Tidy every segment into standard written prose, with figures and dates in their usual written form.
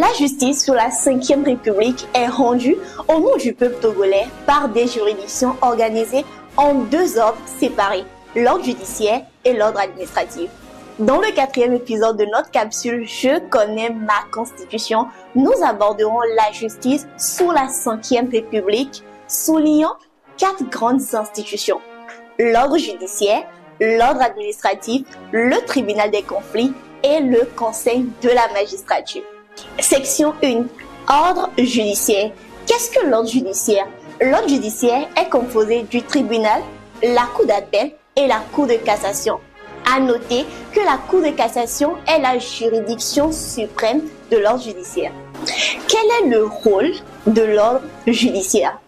La justice sous la 5e République est rendue au nom du peuple togolais par des juridictions organisées en deux ordres séparés, l'ordre judiciaire et l'ordre administratif. Dans le 4e épisode de notre capsule « Je connais ma Constitution », nous aborderons la justice sous la 5e République, soulignant 4 grandes institutions: l'ordre judiciaire, l'ordre administratif, le tribunal des conflits et le conseil de la magistrature. Section 1. Ordre judiciaire. Qu'est-ce que l'ordre judiciaire? L'ordre judiciaire est composé du tribunal, la cour d'appel et la cour de cassation. À noter que la cour de cassation est la juridiction suprême de l'ordre judiciaire. Quel est le rôle de l'ordre judiciaire?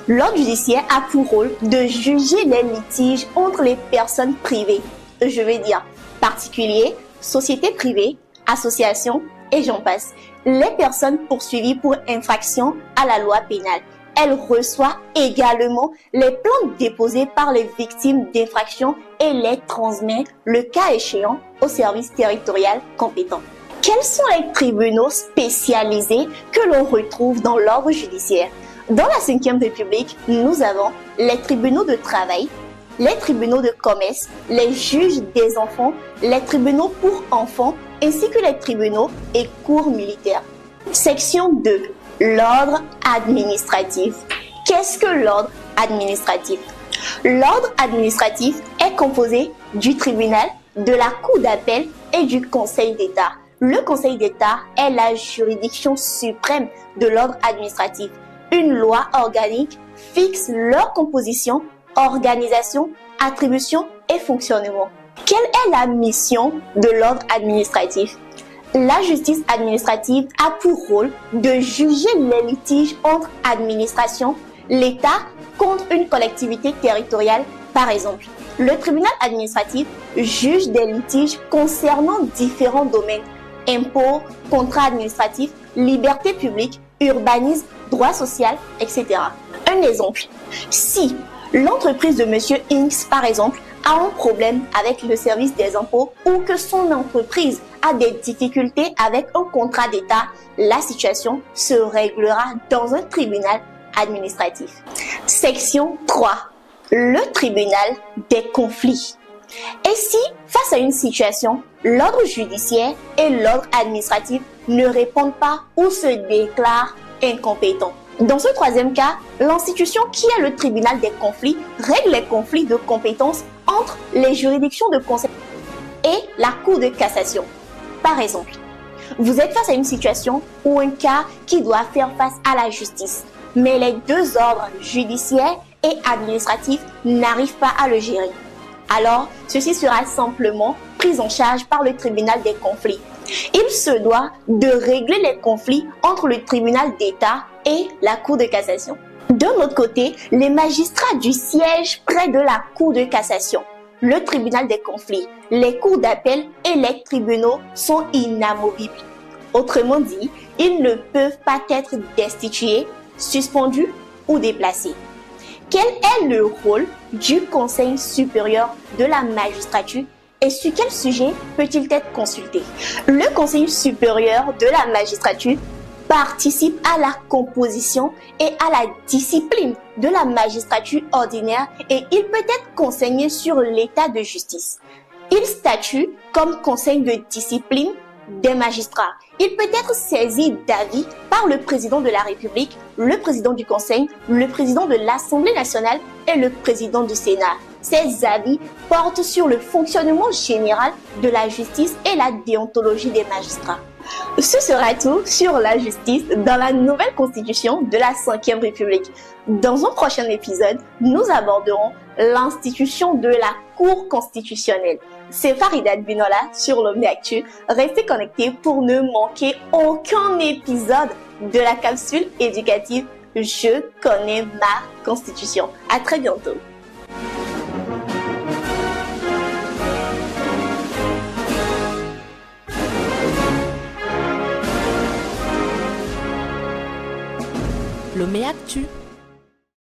L'ordre judiciaire a pour rôle de juger les litiges entre les personnes privées, je veux dire particuliers, sociétés privées, associations et j'en passe. Les personnes poursuivies pour infraction à la loi pénale. Elle reçoit également les plaintes déposées par les victimes d'infractions et les transmet, le cas échéant, au service territorial compétent. Quels sont les tribunaux spécialisés que l'on retrouve dans l'ordre judiciaire? Dans la 5e République, nous avons les tribunaux de travail, les tribunaux de commerce, les juges des enfants, les tribunaux pour enfants, ainsi que les tribunaux et cours militaires. Section 2. L'ordre administratif. Qu'est-ce que l'ordre administratif? L'ordre administratif est composé du tribunal, de la cour d'appel et du conseil d'État. Le conseil d'État est la juridiction suprême de l'ordre administratif. Une loi organique fixe leur composition, organisation, attribution et fonctionnement. Quelle est la mission de l'ordre administratif? La justice administrative a pour rôle de juger les litiges entre administrations, l'État contre une collectivité territoriale, par exemple. Le tribunal administratif juge des litiges concernant différents domaines: impôts, contrats administratifs, liberté publique, urbanisme, droit social, etc. Un exemple: si l'entreprise de Monsieur X, par exemple, a un problème avec le service des impôts ou que son entreprise a des difficultés avec un contrat d'État, la situation se réglera dans un tribunal administratif. Section 3. Le tribunal des conflits. Et si, face à une situation, l'ordre judiciaire et l'ordre administratif ne répondent pas ou se déclarent incompétents? Dans ce troisième cas, l'institution qui est le tribunal des conflits règle les conflits de compétences entre les juridictions de conseil et la cour de cassation. Par exemple, vous êtes face à une situation ou un cas qui doit faire face à la justice, mais les deux ordres judiciaires et administratifs n'arrivent pas à le gérer. Alors, ceci sera simplement pris en charge par le tribunal des conflits. Il se doit de régler les conflits entre le tribunal d'État et la cour de cassation. De l'autre côté, les magistrats du siège près de la cour de cassation, le tribunal des conflits, les cours d'appel et les tribunaux sont inamovibles. Autrement dit, ils ne peuvent pas être destitués, suspendus ou déplacés. Quel est le rôle du Conseil supérieur de la magistrature et sur quel sujet peut-il être consulté? Le Conseil supérieur de la magistrature participe à la composition et à la discipline de la magistrature ordinaire et il peut être conseiller sur l'état de justice. Il statue comme conseil de discipline des magistrats. Il peut être saisi d'avis par le président de la République, le président du Conseil, le président de l'Assemblée nationale et le président du Sénat. Ces avis portent sur le fonctionnement général de la justice et la déontologie des magistrats. Ce sera tout sur la justice dans la nouvelle constitution de la 5e République. Dans un prochain épisode, nous aborderons l'institution de la Cour constitutionnelle. C'est Farida Binola sur l'Omniactu. Restez connectés pour ne manquer aucun épisode de la capsule éducative « Je connais ma Constitution ». À très bientôt. L'Omniactu.